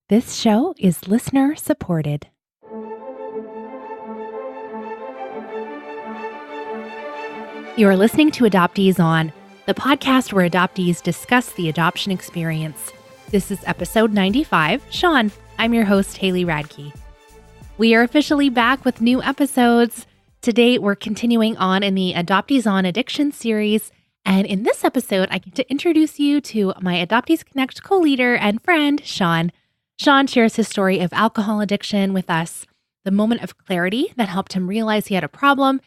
This show is listener supported. You are listening to Adoptees On, the podcast where adoptees discuss the adoption experience. This is episode 95. Sean, I'm your host, Haley Radke. We are officially back with new episodes. Today, we're continuing on in the Adoptees On Addiction series. And in this episode, I get to introduce you to my Adoptees Connect co-leader and friend, Sean. Sean shares his story of alcohol addiction with us, the moment of clarity that helped him realize he had a problem,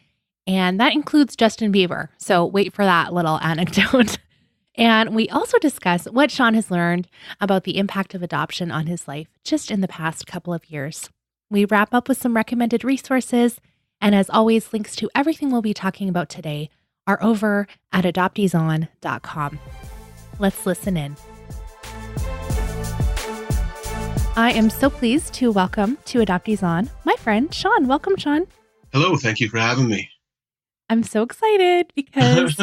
and that includes Justin Bieber. So wait for that little anecdote. And we also discuss what Sean has learned about the impact of adoption on his life just in the past couple of years. We wrap up with some recommended resources, and as always, links to everything we'll be talking about today are over at adopteeson.com. Let's listen in. I am so pleased to welcome to Adoptees On my friend, Sean. Welcome, Sean. Hello. Thank you for having me. I'm so excited because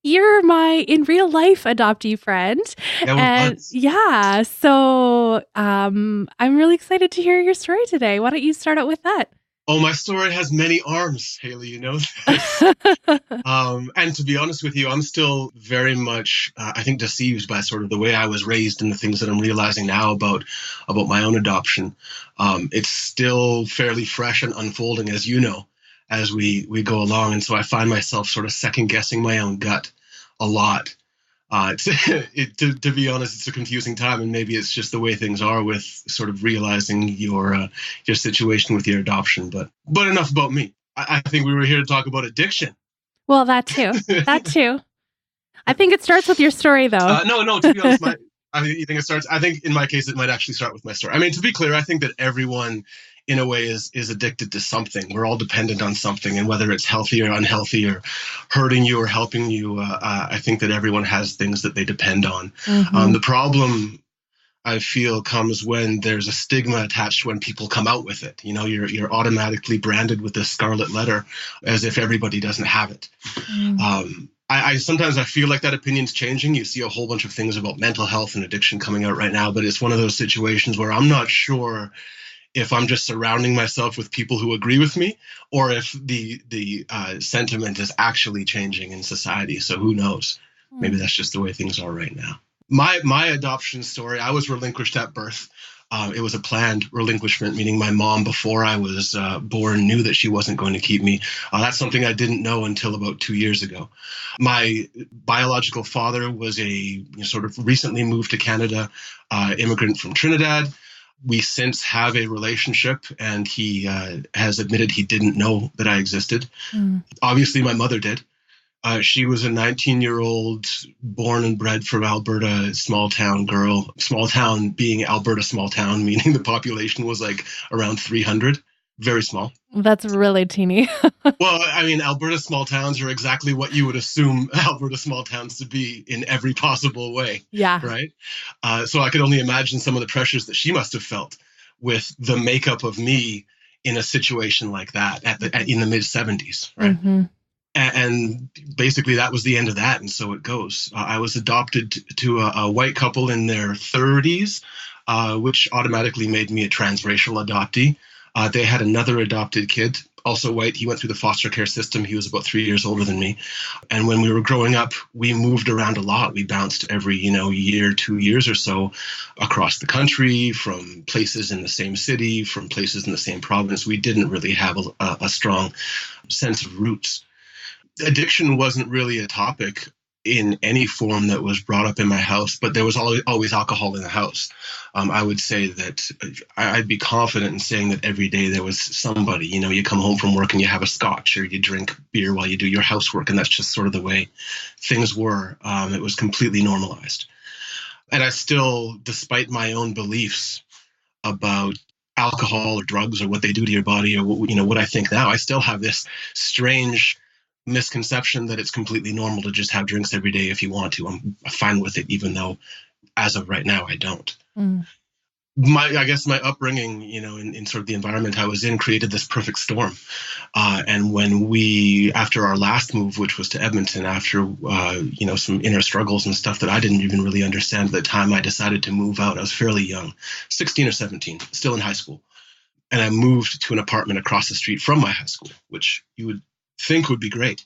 you're my in real life adoptee friend. So I'm really excited to hear your story today. Why don't you start out with that? Oh, my story has many arms, Haley, you know this. And to be honest with you, I'm still very much, I think, deceived by sort of the way I was raised and the things that I'm realizing now about my own adoption. It's still fairly fresh and unfolding, as you know, as we go along. And so I find myself sort of second guessing my own gut a lot. To be honest, it's a confusing time, and maybe it's just the way things are with sort of realizing your situation with your adoption. But enough about me. I think we were here to talk about addiction. Well, that too. I think it starts with your story, though. No. To be honest, you think it starts? I think in my case, it might actually start with my story. I mean, to be clear, I think that everyone, in a way, is addicted to something. We're all dependent on something, and whether it's healthy or unhealthy or hurting you or helping you, I think that everyone has things that they depend on. Mm-hmm. The problem, I feel, comes when there's a stigma attached when people come out with it. You know, you're automatically branded with this scarlet letter as if everybody doesn't have it. Mm. I sometimes I feel like that opinion's changing. You see a whole bunch of things about mental health and addiction coming out right now, but it's one of those situations where I'm not sure if I'm just surrounding myself with people who agree with me, or if the sentiment is actually changing in society. So who knows? Maybe that's just the way things are right now. My adoption story, I was relinquished at birth. It was a planned relinquishment, meaning my mom, before I was born, knew that she wasn't going to keep me. That's something I didn't know until about 2 years ago. My biological father was a sort of recently moved to Canada immigrant from Trinidad. We since have a relationship, and he has admitted he didn't know that I existed. Mm. Obviously, my mother did. She was a 19-year-old born and bred from Alberta, small town girl. Small town being Alberta small town, meaning the population was like around 300. Very small. That's really teeny. Well, I mean, Alberta small towns are exactly what you would assume Alberta small towns to be in every possible way. Yeah. Right? So I could only imagine some of the pressures that she must have felt with the makeup of me in a situation like that in the mid-70s, right? Mm-hmm. And basically that was the end of that, and so it goes. I was adopted to a white couple in their 30s, which automatically made me a transracial adoptee. They had another adopted kid, also white. He went through the foster care system. He was about 3 years older than me. And when we were growing up, we moved around a lot. We bounced every, year, 2 years or so across the country, from places in the same city, from places in the same province. We didn't really have a strong sense of roots. Addiction wasn't really a topic in any form that was brought up in my house, but there was always alcohol in the house. I would say that I'd be confident in saying that every day there was somebody, you come home from work and you have a scotch, or you drink beer while you do your housework, and that's just sort of the way things were. It was completely normalized. And I still, despite my own beliefs about alcohol or drugs or what they do to your body, or what I think now, I still have this strange misconception that it's completely normal to just have drinks every day if you want to. I'm fine with it, even though as of right now, I don't. Mm. I guess my upbringing, in sort of the environment I was in, created this perfect storm. And when after our last move, which was to Edmonton, after some inner struggles and stuff that I didn't even really understand at the time, I decided to move out. I was fairly young, 16 or 17, still in high school, and I moved to an apartment across the street from my high school, which you would think would be great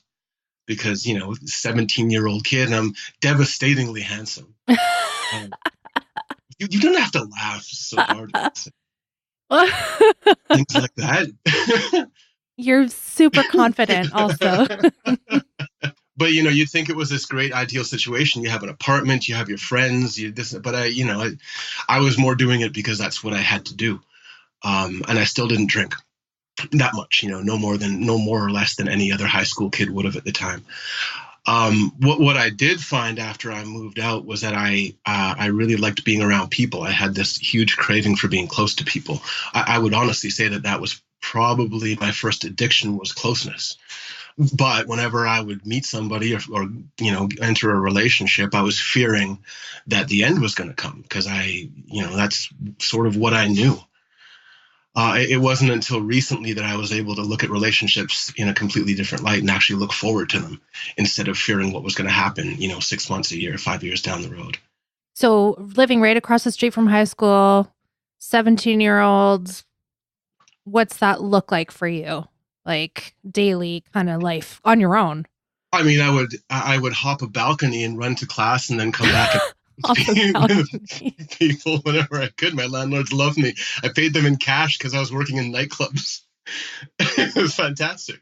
because 17-year-old kid, and I'm devastatingly handsome. Um, you don't have to laugh so hard. Things like that. You're super confident also. But you'd think it was this great ideal situation. You have an apartment, you have your friends, but I was more doing it because that's what I had to do. And I still didn't drink that much, no more or less than any other high school kid would have at the time. What I did find after I moved out was that I really liked being around people. I had this huge craving for being close to people. I would honestly say that was probably my first addiction, was closeness. But whenever I would meet somebody or enter a relationship, I was fearing that the end was going to come because that's sort of what I knew. It wasn't until recently that I was able to look at relationships in a completely different light and actually look forward to them instead of fearing what was going to happen, 6 months, a year, 5 years down the road. So living right across the street from high school, 17-year-olds, what's that look like for you? Like daily kind of life on your own? I mean, I would hop a balcony and run to class and then come back and with people whenever I could. My landlords loved me. I paid them in cash because I was working in nightclubs. It was fantastic.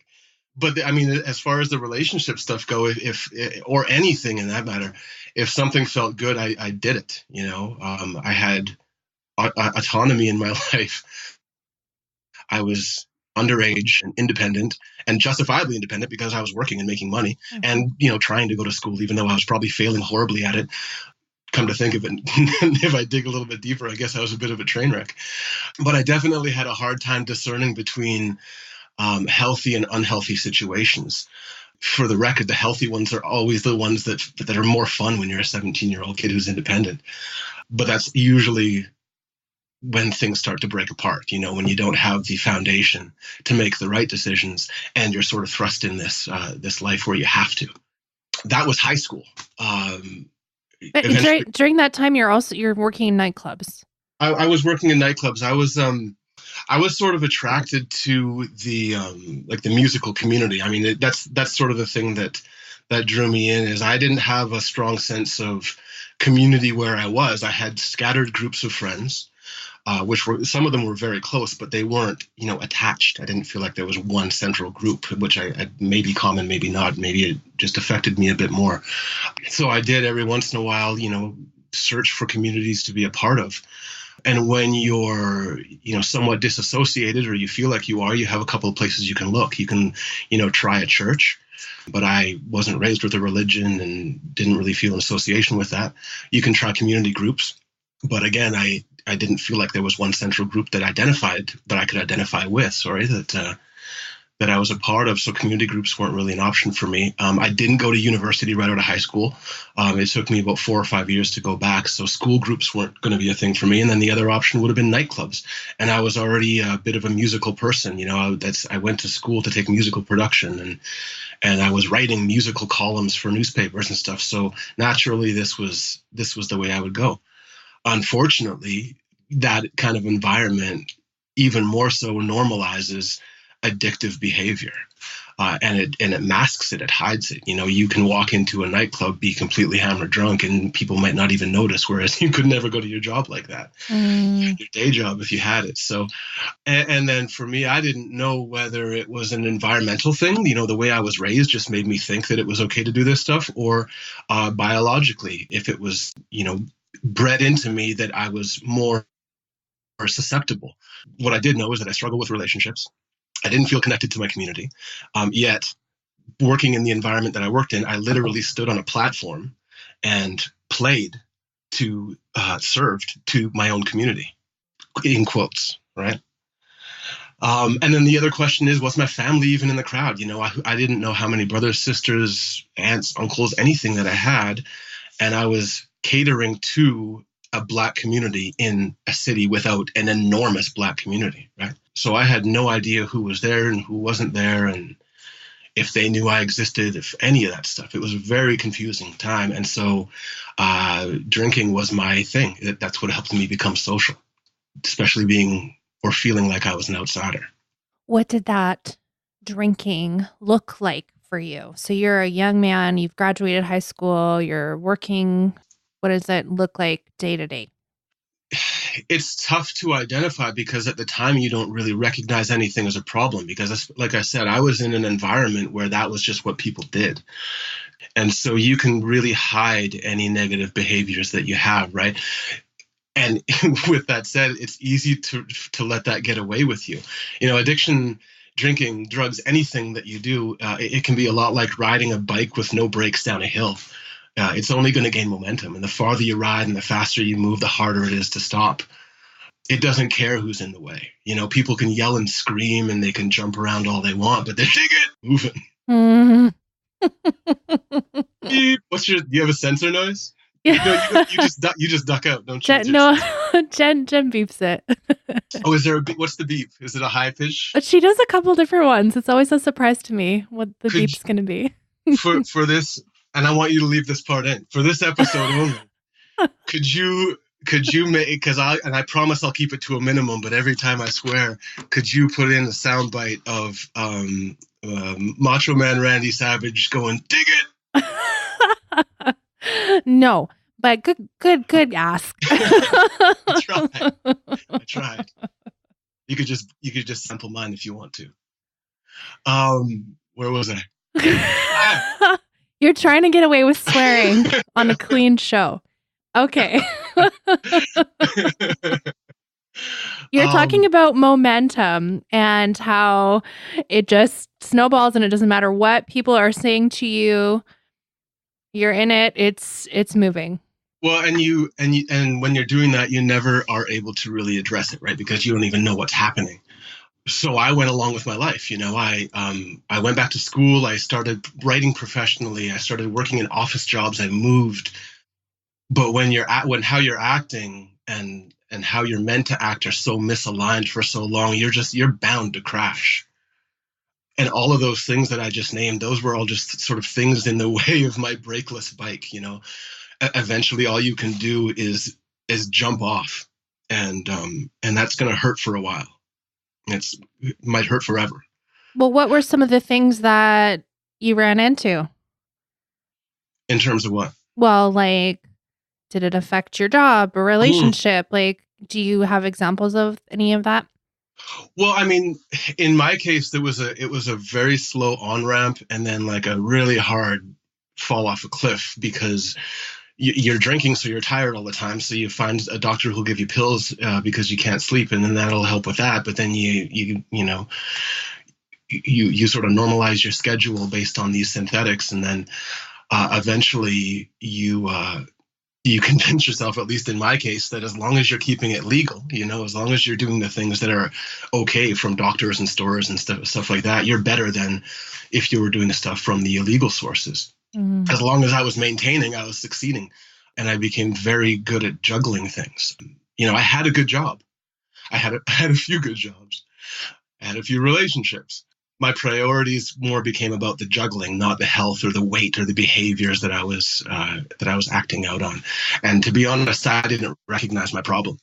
But I mean, as far as the relationship stuff go, if or anything in that matter, if something felt good, I did it. I had autonomy in my life. I was underage and independent, and justifiably independent because I was working and making money, and trying to go to school, even though I was probably failing horribly at it. Come to think of it, if I dig a little bit deeper, I guess I was a bit of a train wreck. But I definitely had a hard time discerning between healthy and unhealthy situations. For the record, the healthy ones are always the ones that are more fun when you're a 17-year-old kid who's independent. But that's usually when things start to break apart, when you don't have the foundation to make the right decisions and you're sort of thrust in this life where you have to. That was high school. But during that time, you're working in nightclubs. I was working in nightclubs. I was sort of attracted to the the musical community. I mean, that's sort of the thing that drew me in. Is I didn't have a strong sense of community where I was. I had scattered groups of friends, which some of them were very close, but they weren't attached. I didn't feel like there was one central group, which I may be common, maybe not. Maybe it just affected me a bit more. So I did every once in a while, search for communities to be a part of. And when you're, somewhat disassociated, or you feel like you are, you have a couple of places you can look. You can, try a church, but I wasn't raised with a religion and didn't really feel an association with that. You can try community groups. But again, I didn't feel like there was one central group that I could identify with, that I was a part of. So community groups weren't really an option for me. I didn't go to university right out of high school. It took me about 4 or 5 years to go back. So school groups weren't going to be a thing for me. And then the other option would have been nightclubs. And I was already a bit of a musical person. I went to school to take musical production, and I was writing musical columns for newspapers and stuff. So naturally, this was the way I would go. Unfortunately, that kind of environment even more so normalizes addictive behavior, and it masks it, it hides it. You can walk into a nightclub, be completely hammered drunk, and people might not even notice, whereas you could never go to your job like that, your day job, if you had it. So, and then for me, I didn't know whether it was an environmental thing, the way I was raised just made me think that it was okay to do this stuff, or biologically, if it was, bred into me that I was more susceptible. What I did know is that I struggled with relationships. I didn't feel connected to my community. Yet, working in the environment that I worked in, I literally stood on a platform and played served to my own community, in quotes, right? And then the other question is, was my family even in the crowd? I didn't know how many brothers, sisters, aunts, uncles, anything that I had. And I was catering to a Black community in a city without an enormous Black community, right? So I had no idea who was there and who wasn't there, and if they knew I existed, if any of that stuff. It was a very confusing time. And so drinking was my thing. That's what helped me become social, especially being or feeling like I was an outsider. What did that drinking look like for you? So you're a young man, you've graduated high school, you're working. What does it look like day to day? It's tough to identify because at the time you don't really recognize anything as a problem because, like I said, I was in an environment where that was just what people did. And so you can really hide any negative behaviors that you have, right? And with that said, it's easy to let that get away with you. You know, addiction, drinking, drugs, anything that you do, it can be a lot like riding a bike with no brakes down a hill. It's only going to gain momentum. And the farther you ride and the faster you move, the harder it is to stop. It doesn't care who's in the way. You know, people can yell and scream and they can jump around all they want, but they're moving. Mm. Beep. Do you have a sensor noise? Yeah. No, you just duck out, don't you? Jen beeps it. Oh, is there a beep? What's the beep? Is it a high pitch? She does a couple different ones. It's always a surprise to me what the beep's going to be. for this, and I want you to leave this part in. For this episode only, could you make, because I promise I'll keep it to a minimum, but every time I swear, could you put in a soundbite of Macho Man Randy Savage going, dig it? No, but good ask. I tried. You could just sample mine if you want to. Where was I? You're trying to get away with swearing on a clean show. Okay. You're talking about momentum and how it just snowballs and it doesn't matter what people are saying to you. You're in it. It's moving. Well, and when you're doing that, you never are able to really address it, right? Because you don't even know what's happening. So I went along with my life. You know, I went back to school. I started writing professionally. I started working in office jobs. I moved. But when how you're acting and how you're meant to act are so misaligned for so long, you're bound to crash. And all of those things that I just named, those were all just sort of things in the way of my brakeless bike. You know, eventually all you can do is jump off, and that's going to hurt for a while. It might hurt forever. Well, what were some of the things that you ran into? In terms of what? Well, like, did it affect your job or relationship? Like, do you have examples of any of that? Well, I mean, in my case, it was a very slow on-ramp and then like a really hard fall off a cliff because you're drinking, so you're tired all the time. So you find a doctor who'll give you pills because you can't sleep, and then that'll help with that. But then you sort of normalize your schedule based on these synthetics, and then eventually you convince yourself, at least in my case, that as long as you're keeping it legal, you know, as long as you're doing the things that are okay from doctors and stores and stuff like that, you're better than if you were doing the stuff from the illegal sources. Mm. As long as I was maintaining, I was succeeding, and I became very good at juggling things. You know, I had a good job. I had a few good jobs. I had a few relationships. My priorities more became about the juggling, not the health or the weight or the behaviors that I was acting out on. And to be honest, I didn't recognize my problem.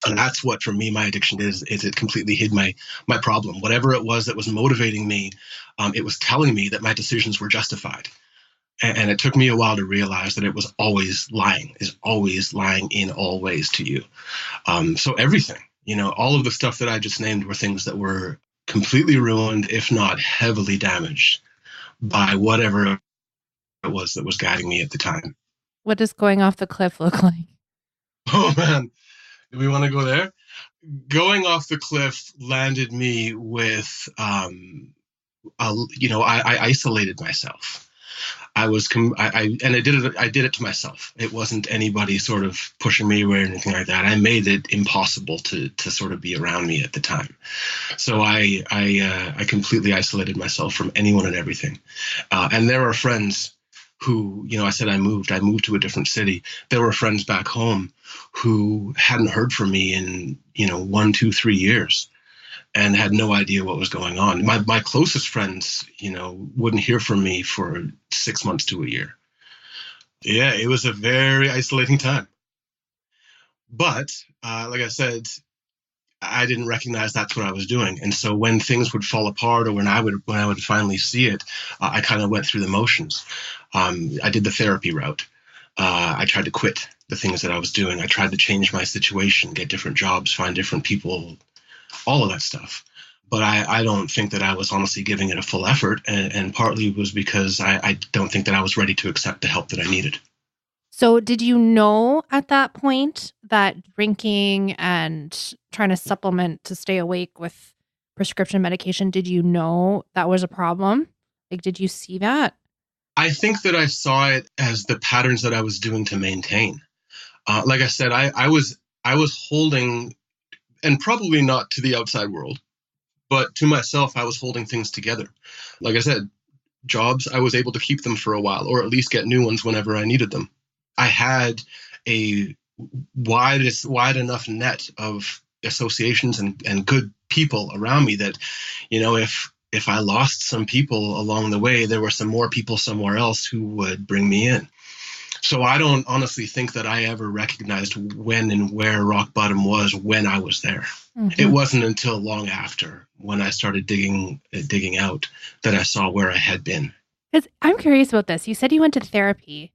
And that's what, for me, my addiction is it completely hid my problem. Whatever it was that was motivating me, it was telling me that my decisions were justified. And it took me a while to realize that it was always lying, is always lying in all ways to you. So everything, you know, all of the stuff that I just named were things that were completely ruined, if not heavily damaged, by whatever it was that was guiding me at the time. What does going off the cliff look like? Oh, man. Do we want to go there? Going off the cliff landed me with, I isolated myself. I did it to myself. It wasn't anybody sort of pushing me away or anything like that. I made it impossible to sort of be around me at the time. So I completely isolated myself from anyone and everything. And there are friends who, I said I moved to a different city. There were friends back home who hadn't heard from me in, 1, 2, 3 years and had no idea what was going on. My closest friends, wouldn't hear from me for 6 months to a year. Yeah, it was a very isolating time. But like I said, I didn't recognize that's what I was doing. And so when things would fall apart, or when I would finally see it, I kind of went through the motions. I did the therapy route. I tried to quit the things that I was doing. I tried to change my situation, get different jobs, find different people, all of that stuff. But I don't think that I was honestly giving it a full effort. And partly was because I don't think that I was ready to accept the help that I needed. So did you know at that point that drinking and trying to supplement to stay awake with prescription medication, did you know that was a problem? Like, did you see that? I think that I saw it as the patterns that I was doing to maintain. Like I said, I was holding, and probably not to the outside world, but to myself, I was holding things together. Like I said, jobs, I was able to keep them for a while, or at least get new ones whenever I needed them. I had a wide enough net of associations and good people around me that, if I lost some people along the way, there were some more people somewhere else who would bring me in. So I don't honestly think that I ever recognized when and where rock bottom was when I was there. Mm-hmm. It wasn't until long after, when I started digging out, that I saw where I had been. Because I'm curious about this. You said you went to therapy.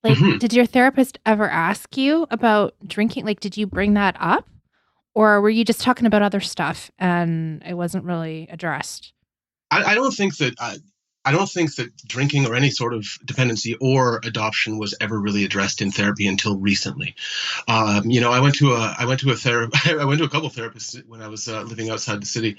Like, mm-hmm. Did your therapist ever ask you about drinking? Like, did you bring that up? Or were you just talking about other stuff and it wasn't really addressed? I don't think that drinking or any sort of dependency or adoption was ever really addressed in therapy until recently. I went to a couple of therapists when I was living outside the city,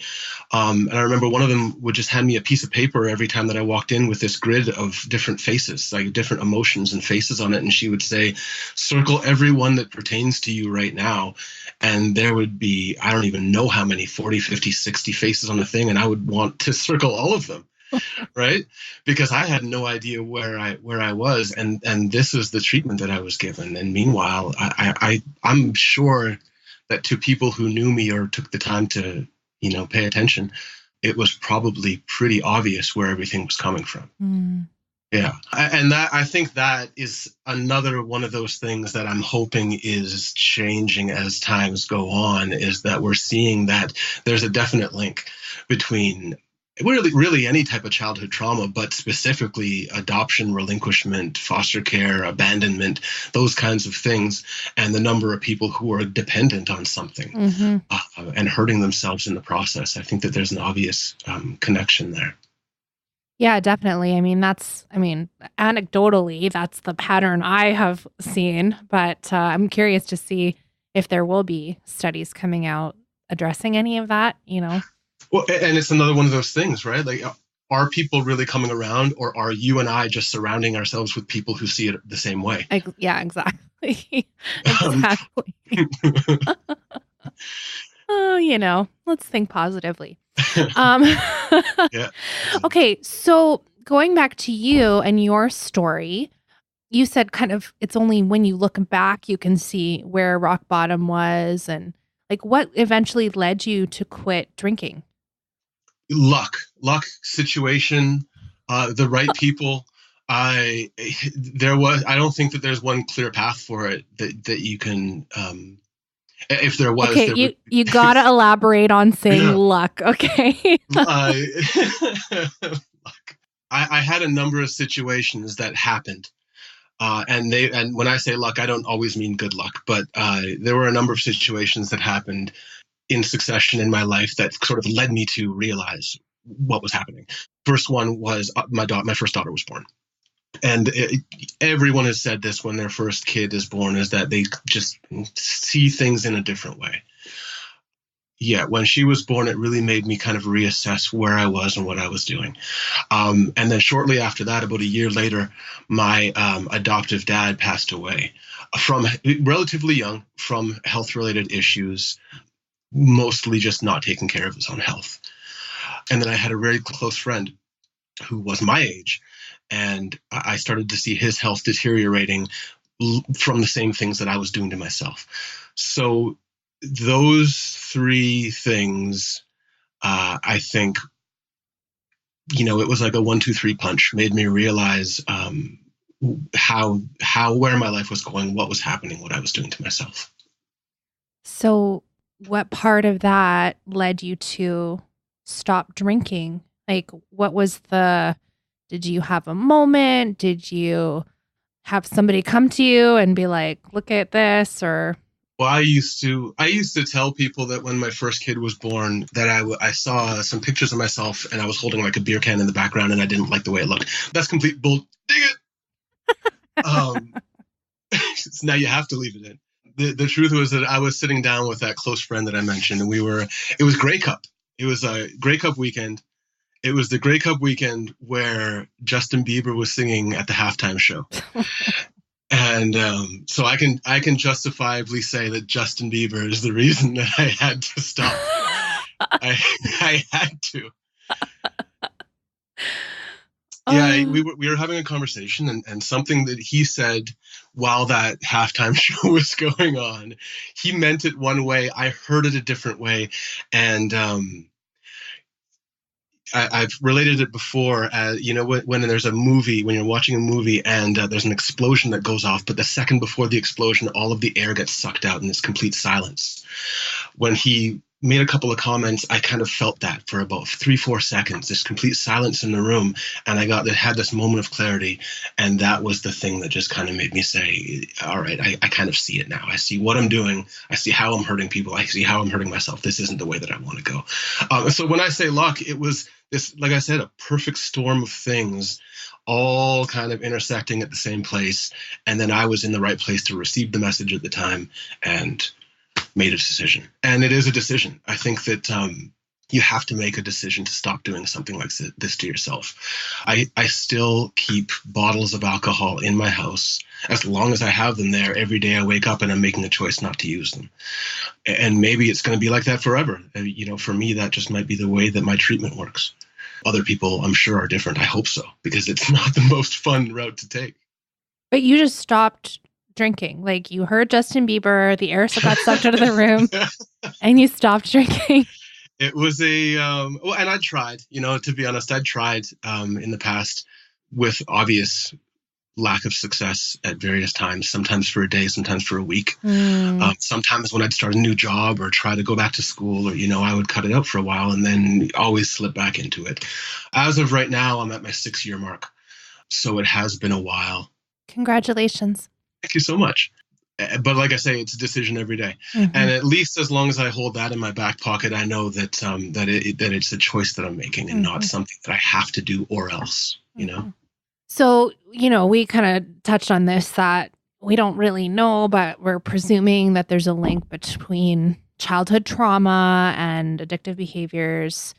and I remember one of them would just hand me a piece of paper every time that I walked in with this grid of different faces, like different emotions and faces on it, and she would say, "Circle every one that pertains to you right now." And there would be, I don't even know how many, 40, 50, 60 faces on the thing, and I would want to circle all of them. Right? Because I had no idea where I was, and this is the treatment that I was given. And meanwhile, I'm sure that to people who knew me or took the time to, pay attention, it was probably pretty obvious where everything was coming from. Mm. Yeah. And I think that is another one of those things that I'm hoping is changing as times go on, is that we're seeing that there's a definite link between really any type of childhood trauma, but specifically adoption, relinquishment, foster care, abandonment, those kinds of things, and the number of people who are dependent on something, mm-hmm. And hurting themselves in the process. I think that there's an obvious connection there. Yeah, definitely. Anecdotally, that's the pattern I have seen, but I'm curious to see if there will be studies coming out addressing any of that, Well, and it's another one of those things, right? Like, are people really coming around, or are you and I just surrounding ourselves with people who see it the same way? Yeah, exactly. Exactly. Let's think positively. Yeah. Okay, so going back to you and your story, you said kind of it's only when you look back you can see where rock bottom was, and like what eventually led you to quit drinking? Luck, situation, the right people. I don't think that there's one clear path for it that you can. If there was, okay, you gotta elaborate on saying luck. Okay. Luck. I had a number of situations that happened, and when I say luck, I don't always mean good luck, but there were a number of situations that happened in succession in my life that sort of led me to realize what was happening. First one was my first daughter was born. And everyone has said this when their first kid is born, is that they just see things in a different way. Yeah, when she was born, it really made me kind of reassess where I was and what I was doing. And then shortly after that, about a year later, my adoptive dad passed away from relatively young, from health-related issues, mostly just not taking care of his own health. And then I had a very close friend who was my age. And I started to see his health deteriorating from the same things that I was doing to myself. So those three things, I think, it was like a 1, 2, 3 punch, made me realize where my life was going, what was happening, what I was doing to myself. So what part of that led you to stop drinking? Like, what was did you have a moment? Did you have somebody come to you and be like, look at this? Or well, I used to tell people that when my first kid was born, that I saw some pictures of myself and I was holding like a beer can in the background and I didn't like the way it looked. That's complete bull. Dig it. Now you have to leave it in. The truth was that I was sitting down with that close friend that I mentioned, and it was Grey Cup. It was a Grey Cup weekend. It was the Grey Cup weekend where Justin Bieber was singing at the halftime show. And so I can justifiably say that Justin Bieber is the reason that I had to stop. I had to. Yeah, we were having a conversation, and something that he said while that halftime show was going on, he meant it one way, I heard it a different way, and I've related it before as, when there's a movie, when you're watching a movie and there's an explosion that goes off, but the second before the explosion, all of the air gets sucked out and it's complete silence. When he made a couple of comments, I kind of felt that for about 3-4 seconds, this complete silence in the room. And had this moment of clarity. And that was the thing that just kind of made me say, all right, I kind of see it now. I see what I'm doing. I see how I'm hurting people. I see how I'm hurting myself. This isn't the way that I want to go. So when I say luck, it was this, like I said, a perfect storm of things all kind of intersecting at the same place. And then I was in the right place to receive the message at the time and made a decision. And it is a decision. I think that you have to make a decision to stop doing something like this to yourself. I still keep bottles of alcohol in my house as long as I have them there. Every day I wake up and I'm making a choice not to use them. And maybe it's going to be like that forever. For me, that just might be the way that my treatment works. Other people, I'm sure, are different. I hope so, because it's not the most fun route to take. But you just stopped drinking. Like, you heard Justin Bieber, the air got sucked out of the room, and you stopped drinking. It was and I tried, to be honest, I'd tried in the past with obvious lack of success at various times, sometimes for a day, sometimes for a week. Sometimes when I'd start a new job or try to go back to school, or, I would cut it out for a while and then always slip back into it. As of right now, I'm at my 6-year mark. So it has been a while. Congratulations. Thank you so much. But like I say, it's a decision every day. Mm-hmm. And at least as long as I hold that in my back pocket, I know that that it's a choice that I'm making and not something that I have to do or else, So, we kind of touched on this, that we don't really know, but we're presuming that there's a link between childhood trauma and addictive behaviors.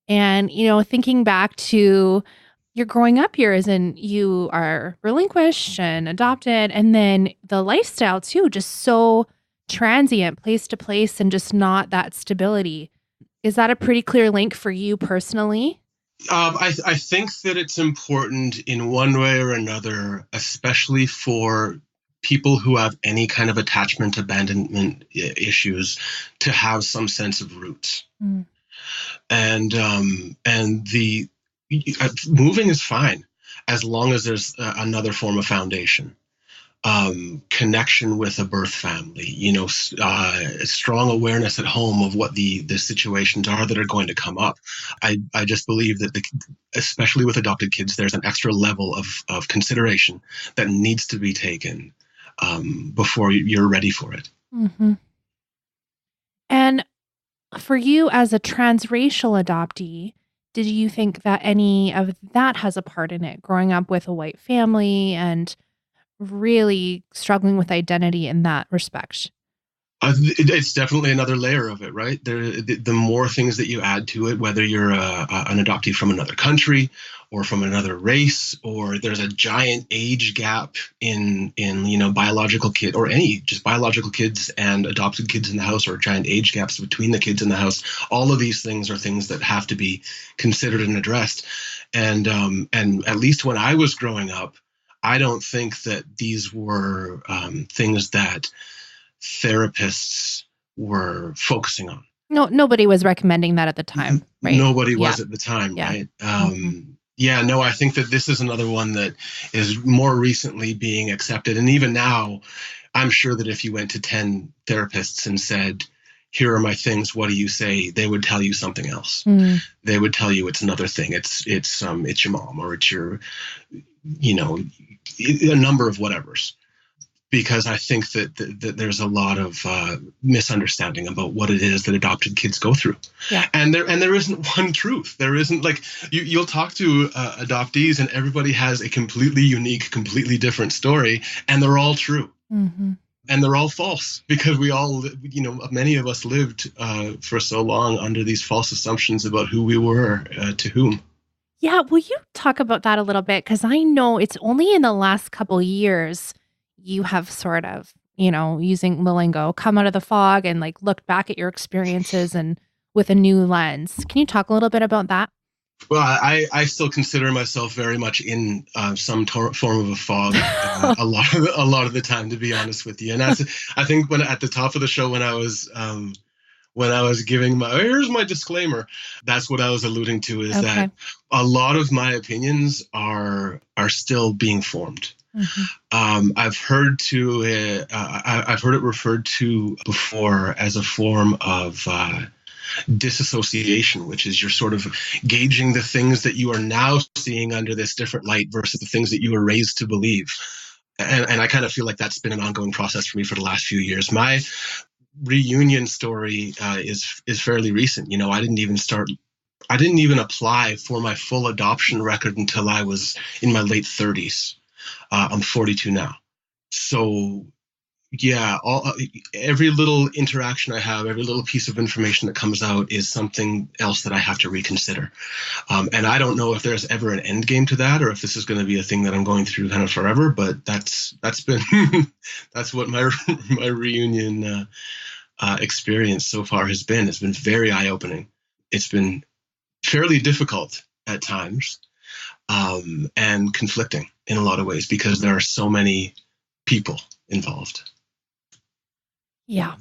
And, thinking back to your growing up years, and you are relinquished and adopted, and then the lifestyle too, just so transient, place to place, and just not that stability. Is that a pretty clear link for you personally? I think that it's important in one way or another, especially for people who have any kind of attachment, abandonment issues, to have some sense of roots. And the moving is fine as long as there's another form of foundation. Connection with a birth family, strong awareness at home of what the situations are that are going to come up. I just believe that especially with adopted kids, there's an extra level of consideration that needs to be taken before you're ready for it. Mm-hmm. And for you as a transracial adoptee, did you think that any of that has a part in it, growing up with a white family and really struggling with identity in that respect? It's definitely another layer of it, right? The more things that you add to it, whether you're an adoptee from another country or from another race, or there's a giant age gap in biological kid or just biological kids and adopted kids in the house, or giant age gaps between the kids in the house. All of these things are things that have to be considered and addressed. And at least when I was growing up, I don't think that these were things that therapists were focusing on. No, nobody was recommending that at the time, right? Nobody Yeah. was at the time, Yeah. right? Mm-hmm. No, I think that this is another one that is more recently being accepted. And even now, I'm sure that if you went to 10 therapists and said, here are my things, what do you say? They would tell you something else. Mm. They would tell you it's another thing. It's your mom, or it's your, a number of whatevers. Because I think that there's a lot of misunderstanding about what it is that adopted kids go through. Yeah. And there isn't one truth. There isn't, like, you'll talk to adoptees and everybody has a completely unique, completely different story, and they're all true. Mm-hmm. And they're all false, because we all, many of us lived for so long under these false assumptions about who we were to whom. Yeah. Will you talk about that a little bit? Because I know it's only in the last couple of years you have sort of, using the lingo, come out of the fog and like looked back at your experiences and with a new lens. Can you talk a little bit about that? Well, I still consider myself very much in some form of a fog a lot of the time, to be honest with you. And I think when at the top of the show, when I was giving here's my disclaimer, that's what I was alluding to, is that a lot of my opinions are still being formed. Mm-hmm. I've heard it referred to before as a form of disassociation, which is you're sort of gauging the things that you are now seeing under this different light versus the things that you were raised to believe. And I kind of feel like that's been an ongoing process for me for the last few years. My reunion story is fairly recent. I didn't even apply for my full adoption record until I was in my late 30s. I'm 42 now. So yeah, every little interaction I have, every little piece of information that comes out is something else that I have to reconsider. And I don't know if there's ever an end game to that, or if this is going to be a thing that I'm going through kind of forever. But that's been that's what my reunion experience so far has been. It's been very eye-opening. It's been fairly difficult at times, and conflicting in a lot of ways, because there are so many people involved. Yeah,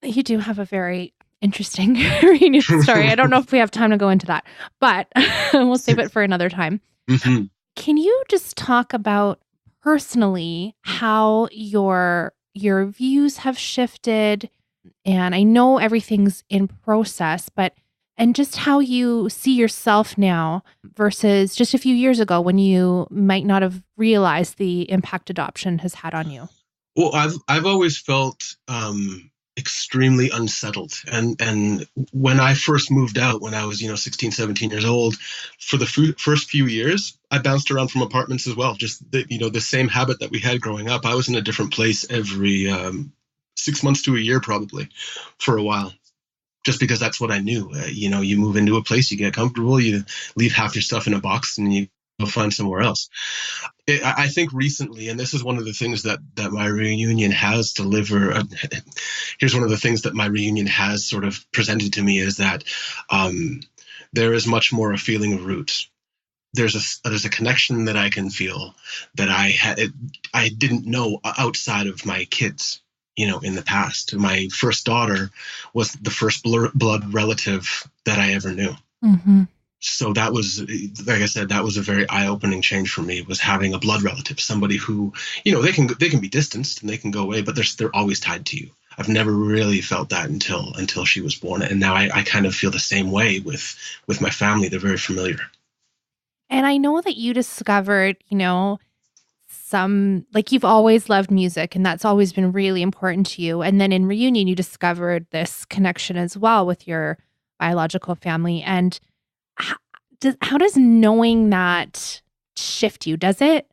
you do have a very interesting reunion story. I don't know if we have time to go into that, but we'll save it for another time. Mm-hmm. Can you just talk about personally how your views have shifted? And I know everything's in process, and just how you see yourself now versus just a few years ago when you might not have realized the impact adoption has had on you. Well, I've always felt extremely unsettled. And when I first moved out, when I was 16, 17 years old, for the first few years, I bounced around from apartments as well. Just the same habit that we had growing up. I was in a different place every 6 months to a year, probably, for a while. Just because that's what I knew. You move into a place, you get comfortable, you leave half your stuff in a box, and you go find somewhere else. I think recently, and this is one of the things that my reunion has delivered. Here's one of the things that my reunion has sort of presented to me, is that there is much more a feeling of roots. There's a connection that I can feel that I didn't know outside of my kids. In the past, my first daughter was the first blood relative that I ever knew. Mm-hmm. So that was, like I said, that was a very eye-opening change for me, was having a blood relative, somebody who, they can be distanced and they can go away, but they're always tied to you. I've never really felt that until she was born. And now I kind of feel the same way with my family. They're very familiar. And I know that you discovered, you've always loved music, and that's always been really important to you. And then in reunion, you discovered this connection as well with your biological family. And how does knowing that shift you? Does it?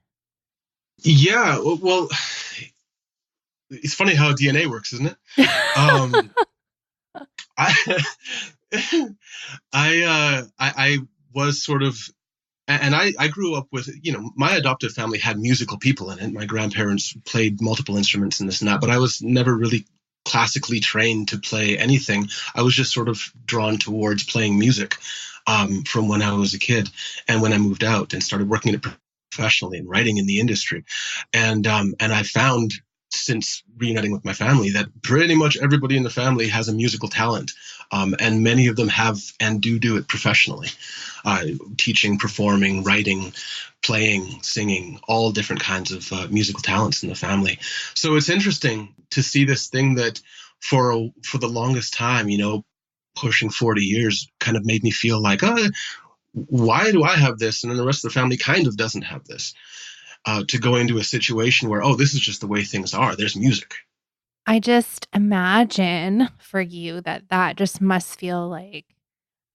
Yeah, well, it's funny how DNA works, isn't it? I was sort of. And I grew up with, my adoptive family had musical people in it. My grandparents played multiple instruments and this and that, but I was never really classically trained to play anything. I was just sort of drawn towards playing music. from when I was a kid and when I moved out and started working in it professionally and writing in the industry. And I found, since reuniting with my family, that pretty much everybody in the family has a musical talent, and many of them have and do it professionally, teaching, performing, writing, playing, singing, all different kinds of musical talents in the family. So it's interesting to see this thing that for the longest time, pushing 40 years, kind of made me feel like, why do I have this? And then the rest of the family kind of doesn't have this. To go into a situation where, this is just the way things are. There's music. I just imagine for you that just must feel like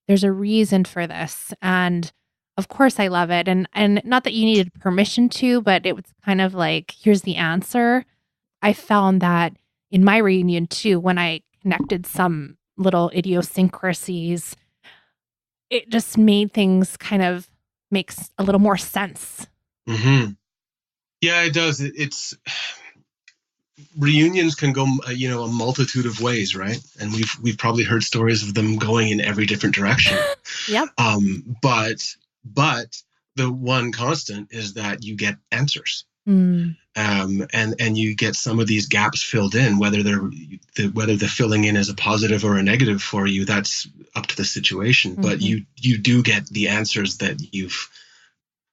there's a reason for this. And of course I love it. And not that you needed permission to, but it was kind of like, here's the answer. I found that in my reunion too, when I connected some little idiosyncrasies, it just made things kind of makes a little more sense. Mm-hmm. Yeah, it does. It's reunions can go, a multitude of ways, right? And we've probably heard stories of them going in every different direction. Yep. But the one constant is that you get answers. Mm. And you get some of these gaps filled in, whether the filling in is a positive or a negative for you, that's up to the situation. Mm-hmm. But you do get the answers that you've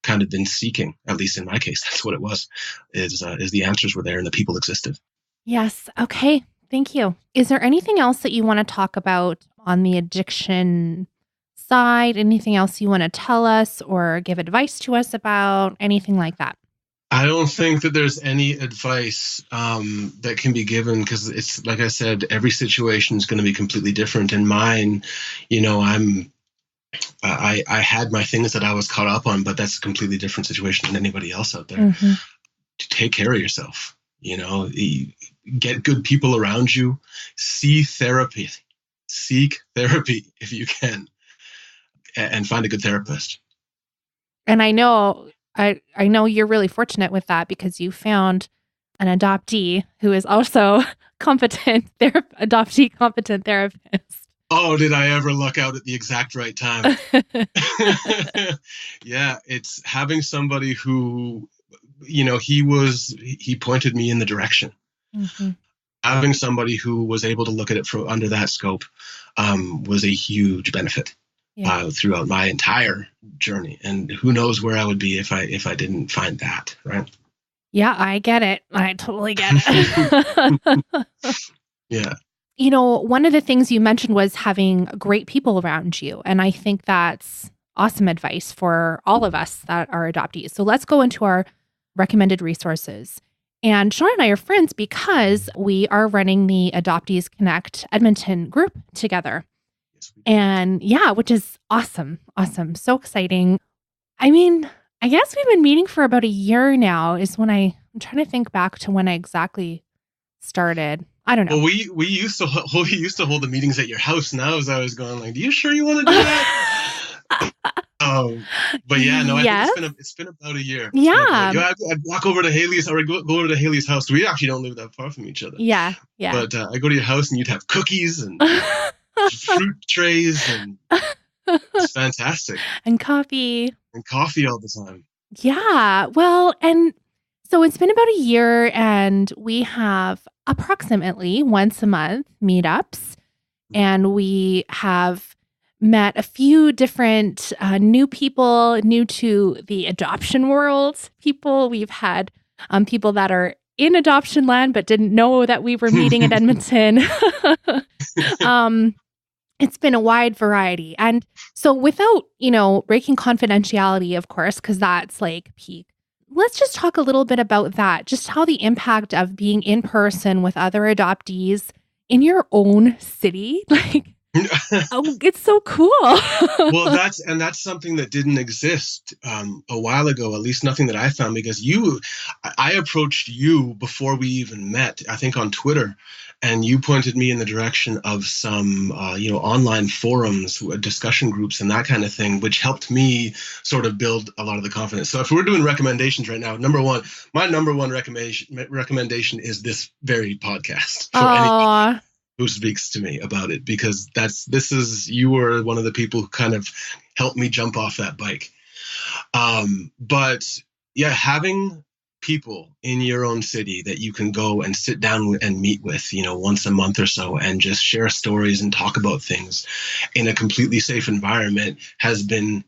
kind of been seeking. At least in my case, that's what it was, is the answers were there and the people existed. Yes. Okay. Thank you. Is there anything else that you want to talk about on the addiction side? Anything else you want to tell us or give advice to us about? Anything like that? I don't think that there's any advice that can be given, because it's like I said, every situation is going to be completely different. And mine, I had my things that I was caught up on, but that's a completely different situation than anybody else out there. Mm-hmm. To take care of yourself, get good people around you, seek therapy if you can, and find a good therapist. And I know you're really fortunate with that, because you found an adoptee who is also adoptee competent therapist. Oh, did I ever luck out at the exact right time? Yeah, it's having somebody who, he pointed me in the direction. Mm-hmm. Having somebody who was able to look at it from under that scope was a huge benefit. Yeah. Throughout my entire journey. And who knows where I would be if I didn't find that, right? Yeah, I get it. I totally get it. Yeah. One of the things you mentioned was having great people around you. And I think that's awesome advice for all of us that are adoptees. So let's go into our recommended resources. And Sean and I are friends because we are running the Adoptees Connect Edmonton group together. And yeah, which is awesome. Awesome. So exciting. I mean, I guess we've been meeting for about a year now is when I'm trying to think back to when I exactly started. I don't know. Well, we used to hold the meetings at your house. Now as I was going like, are you sure you want to do that? But yeah, no, I think it's been about a year. Yeah. I'd walk over to Haley's, or I'd go over to Haley's house. We actually don't live that far from each other. Yeah. Yeah. But I go to your house and you'd have cookies and fruit trays, and it's fantastic. And coffee all the time. Yeah. Well, and so it's been about a year, and we have approximately once a month meetups, and we have met a few different new people, new to the adoption world people. We've had people that are in adoption land but didn't know that we were meeting in Edmonton. It's been a wide variety. And so without, breaking confidentiality, of course, because that's like peak, let's just talk a little bit about that, just how the impact of being in person with other adoptees in your own city, it's so cool. Well, that's something that didn't exist a while ago, at least nothing that I found, because I approached you before we even met, I think on Twitter, and you pointed me in the direction of some, online forums, discussion groups and that kind of thing, which helped me sort of build a lot of the confidence. So if we're doing recommendations right now, my number one recommendation is this very podcast for anybody who speaks to me about it, because you were one of the people who kind of helped me jump off that bike. But yeah, having people in your own city that you can go and sit down and meet with, once a month or so, and just share stories and talk about things in a completely safe environment has been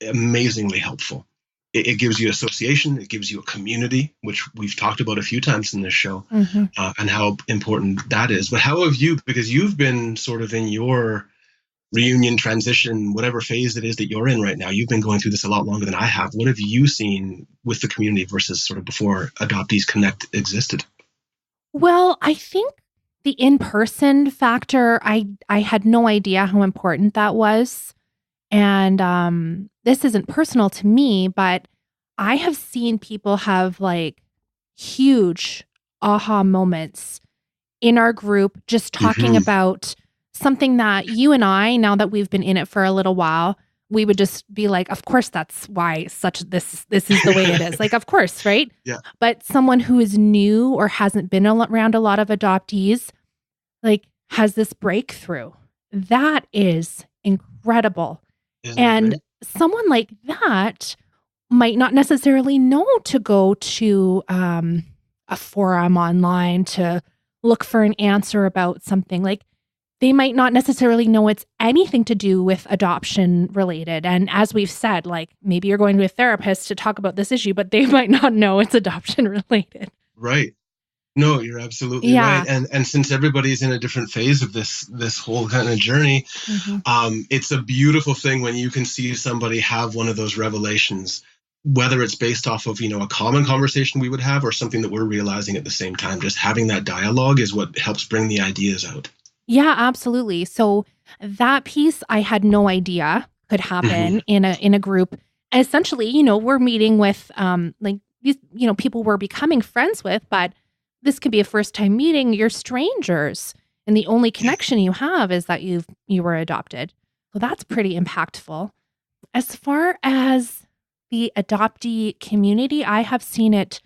amazingly helpful. It gives you association, it gives you a community, which we've talked about a few times in this show, and how important that is. But how have you, because you've been sort of in your reunion transition, whatever phase it is that you're in right now, you've been going through this a lot longer than I have. What have you seen with the community versus sort of before Adoptees Connect existed? Well, I think the in-person factor, I had no idea how important that was. And this isn't personal to me, but I have seen people have like huge aha moments in our group, just talking about something that you and I, now that we've been in it for a little while, we would just be like, of course, that's why this is the way it is. Like, of course, right? Yeah. But someone who is new or hasn't been around a lot of adoptees, like, has this breakthrough. That is incredible. And someone like that might not necessarily know to go to a forum online to look for an answer about something. Like, they might not necessarily know it's anything to do with adoption related. And as we've said, like, maybe you're going to a therapist to talk about this issue, but they might not know it's adoption related. Right. No, you're absolutely right. And since everybody's in a different phase of this whole kind of journey, it's a beautiful thing when you can see somebody have one of those revelations, whether it's based off of, a common conversation we would have or something that we're realizing at the same time. Just having that dialogue is what helps bring the ideas out. Yeah, absolutely. So that piece I had no idea could happen in a group. Essentially, we're meeting with like these, people we're becoming friends with, but this could be a first time meeting. You're strangers, and the only connection you have is that you were adopted. So that's pretty impactful. As far as the adoptee community, I have seen it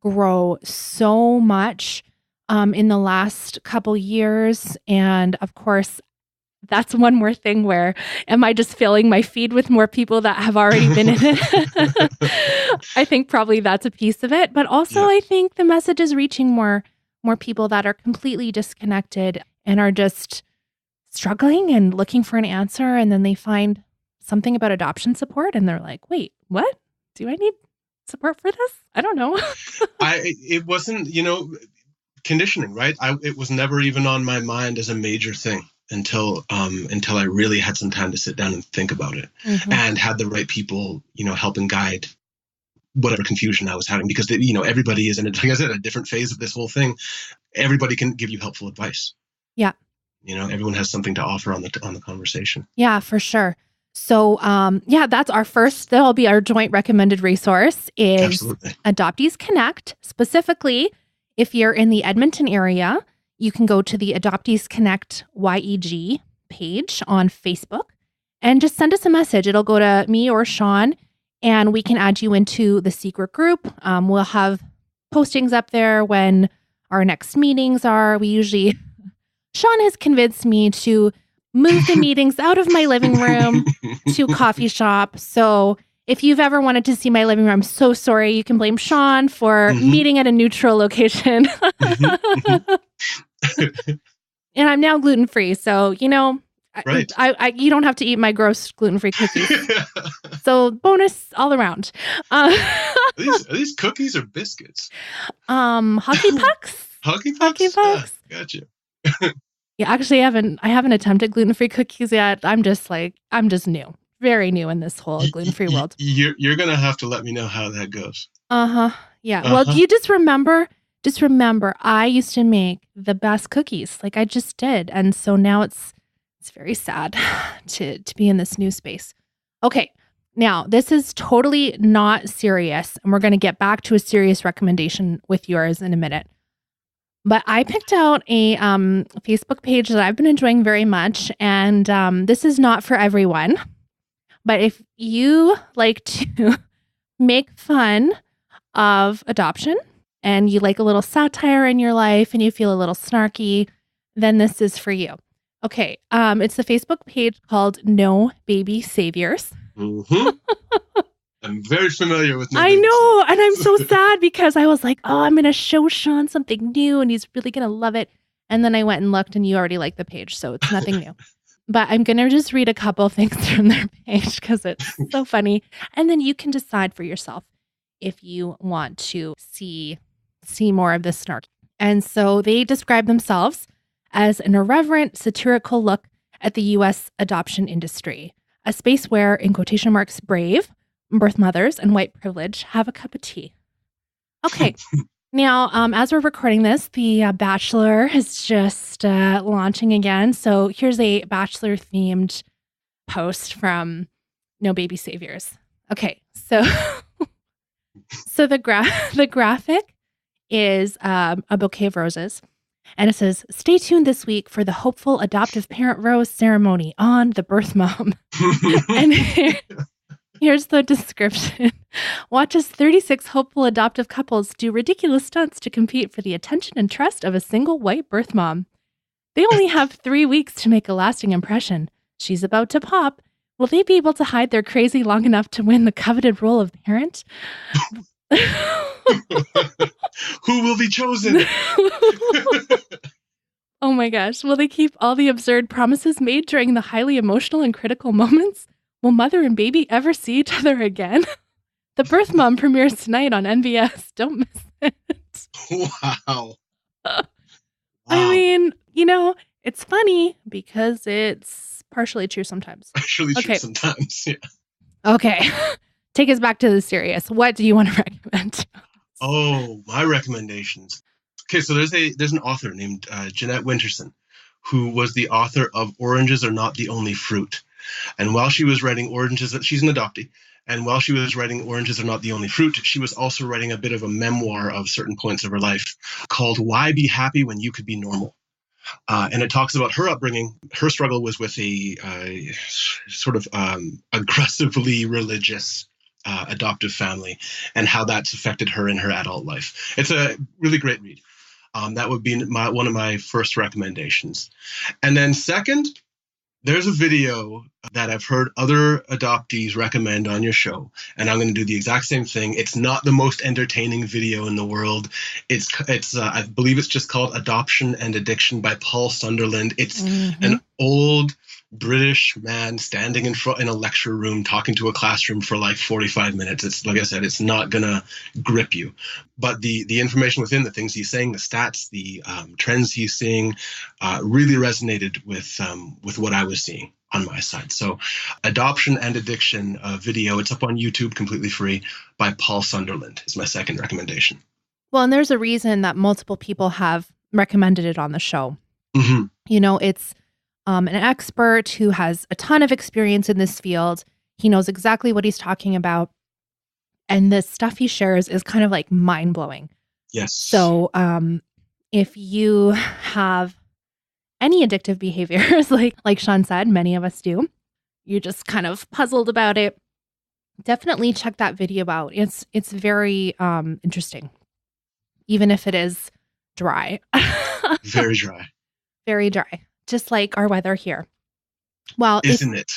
grow so much in the last couple years. And of course, that's one more thing where, am I just filling my feed with more people that have already been in it? I think probably that's a piece of it. But also, I think the message is reaching more people that are completely disconnected and are just struggling and looking for an answer. And then they find something about adoption support and they're like, wait, what? Do I need support for this? I don't know. It wasn't, conditioning, right? It was never even on my mind as a major thing until I really had some time to sit down and think about it, and had the right people, help and guide whatever confusion I was having, because everybody is in like I said, a different phase of this whole thing. Everybody can give you helpful advice. Yeah. Everyone has something to offer on the conversation. Yeah, for sure. So, that's our first, that'll be our joint recommended resource is Absolutely. Adoptees Connect. Specifically, if you're in the Edmonton area, you can go to the Adoptees Connect YEG page on Facebook and just send us a message. It'll go to me or Sean, and we can add you into the secret group. We'll have postings up there when our next meetings are. Sean has convinced me to move the meetings out of my living room to a coffee shop. So if you've ever wanted to see my living room, I'm so sorry. You can blame Sean for meeting at a neutral location. And I'm now gluten-free. So, right. you don't have to eat my gross gluten-free cookies. So bonus all around. Are these cookies or biscuits? Hockey pucks. Hockey pucks? Hockey pucks. Gotcha. Yeah, actually, I haven't attempted gluten-free cookies yet. I'm just new. Very new in this whole gluten-free world. You're going to have to let me know how that goes. Yeah. Well, you just remember, I used to make the best cookies. Like, I just did. And so now it's very sad to be in this new space. Okay. Now, this is totally not serious. And we're going to get back to a serious recommendation with yours in a minute. But I picked out a Facebook page that I've been enjoying very much. And this is not for everyone. But if you like to make fun of adoption and you like a little satire in your life and you feel a little snarky, then this is for you. Okay. It's the Facebook page called No Baby Saviors. Mm-hmm. I'm very familiar with No I Baby know. Saviors. And I'm so sad because I was like, oh, I'm going to show Sean something new and he's really going to love it. And then I went and looked and you already like the page. So it's nothing new. But I'm going to just read a couple things from their page because it's so funny. And then you can decide for yourself if you want to see more of this snark. And so they describe themselves as an irreverent, satirical look at the U.S. adoption industry, a space where, in quotation marks, brave birth mothers and white privilege have a cup of tea. Okay. Now, as we're recording this, The Bachelor is just launching again. So here's a Bachelor-themed post from No Baby Saviors. Okay, so the graphic is a bouquet of roses, and it says, "Stay tuned this week for the hopeful adoptive parent rose ceremony on The Birth Mom." And here's the description. "Watch as 36 hopeful adoptive couples do ridiculous stunts to compete for the attention and trust of a single white birth mom. They only have 3 weeks to make a lasting impression. She's about to pop. Will they be able to hide their crazy long enough to win the coveted role of parent?" Who will be chosen? Oh my gosh. "Will they keep all the absurd promises made during the highly emotional and critical moments? Will mother and baby ever see each other again?" The Birth Mom premieres tonight on NBS. Don't miss it. Wow. I mean, it's funny because it's partially true sometimes. Actually true sometimes, yeah. Okay. Take us back to the serious. What do you want to recommend? Oh, my recommendations. Okay, so there's an author named Jeanette Winterson, who was the author of Oranges Are Not the Only Fruit. And while she was writing she's an adoptee, and while she was writing Oranges Are Not the Only Fruit, she was also writing a bit of a memoir of certain points of her life called Why Be Happy When You Could Be Normal? And it talks about her upbringing. Her struggle was with a sort of aggressively religious adoptive family, and how that's affected her in her adult life. It's a really great read. That would be one of my first recommendations. And then second, there's a video that I've heard other adoptees recommend on your show, and I'm going to do the exact same thing. It's not the most entertaining video in the world. It's I believe it's just called Adoption and Addiction by Paul Sunderland. It's an old British man standing in a lecture room talking to a classroom for like 45 minutes. It's, like I said, it's not going to grip you. But the information within, the things he's saying, the stats, the trends he's seeing really resonated with what I was seeing on my side. So Adoption and Addiction video, it's up on YouTube completely free, by Paul Sunderland is my second recommendation. Well, and there's a reason that multiple people have recommended it on the show. Mm-hmm. It's an expert who has a ton of experience in this field. He knows exactly what he's talking about. And the stuff he shares is kind of like mind-blowing. Yes. So if you have any addictive behaviors, like Sean said, many of us do, you're just kind of puzzled about it, definitely check that video out. It's very interesting, even if it is dry. Very dry. Very dry. Just like our weather here. Well, Isn't it?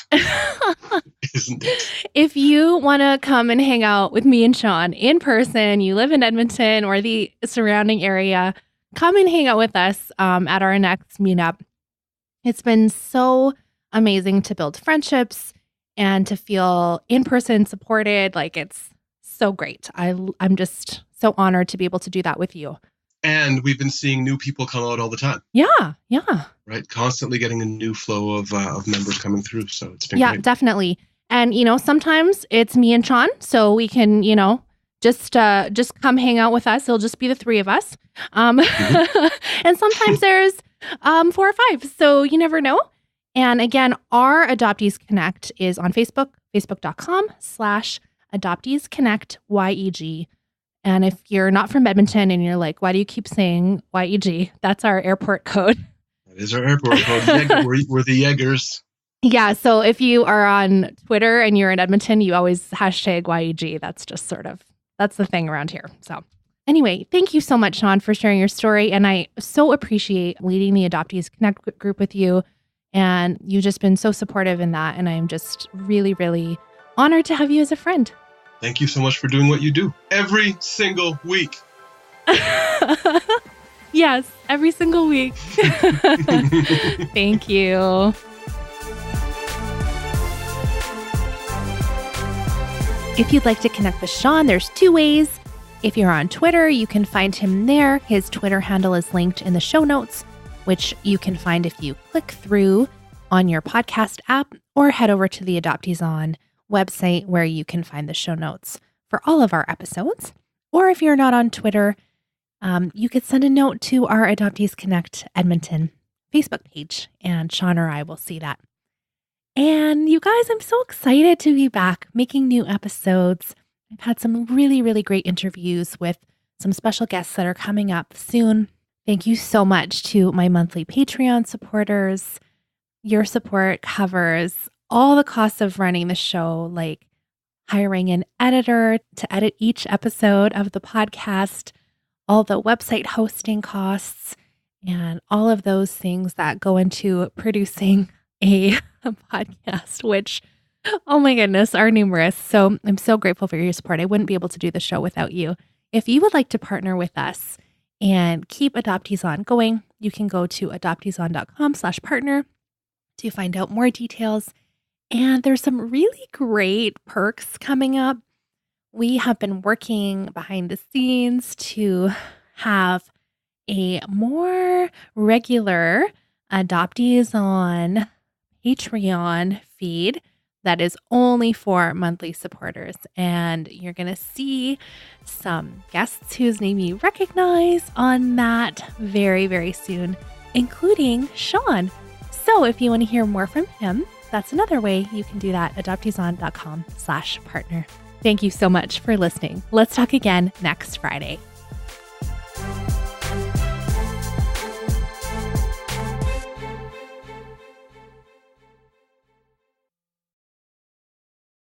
Isn't it? If you want to come and hang out with me and Sean in person, you live in Edmonton or the surrounding area, come and hang out with us at our next meetup. It's been so amazing to build friendships and to feel in person supported. Like, it's so great. I'm just so honored to be able to do that with you. And we've been seeing new people come out all the time. Yeah. Right? Constantly getting a new flow of members coming through. So it's been great. Yeah, definitely. And, sometimes it's me and Sean, so we can, just come hang out with us. It'll just be the three of us. And sometimes there's 4 or 5. So you never know. And again, our Adoptees Connect is on Facebook, facebook.com/Adoptees Connect YEG. And if you're not from Edmonton and you're like, why do you keep saying YEG? That's our airport code. That is our airport code. We're the Yeggers. Yeah. So if you are on Twitter and you're in Edmonton, you always hashtag YEG. That's just that's the thing around here. So Anyway, thank you so much, Sean, for sharing your story. And I so appreciate leading the Adoptees Connect group with you. And you've just been so supportive in that. And I'm just really, really honored to have you as a friend. Thank you so much for doing what you do every single week. Yes, every single week. Thank you. If you'd like to connect with Sean, there's 2 ways. If you're on Twitter, you can find him there. His Twitter handle is linked in the show notes, which you can find if you click through on your podcast app or head over to the Adoptees On website where you can find the show notes for all of our episodes. Or if you're not on Twitter, you could send a note to our Adoptees Connect Edmonton Facebook page, and Sean or I will see that. And you guys, I'm so excited to be back making new episodes. I've had some really, really great interviews with some special guests that are coming up soon. Thank you so much to my monthly Patreon supporters. Your support covers all the costs of running the show, like hiring an editor to edit each episode of the podcast, all the website hosting costs, and all of those things that go into producing a podcast, which, oh my goodness, are numerous. So I'm so grateful for your support. I wouldn't be able to do the show without you. If you would like to partner with us and keep Adoptees On going, you can go to adopteeson.com/partner to find out more details. And there's some really great perks coming up. We have been working behind the scenes to have a more regular Adoptees On Patreon feed that is only for monthly supporters. And you're going to see some guests whose name you recognize on that very, very soon, including Sean. So if you want to hear more from him, that's another way you can do that, adopteeson.com/partner. Thank you so much for listening. Let's talk again next Friday.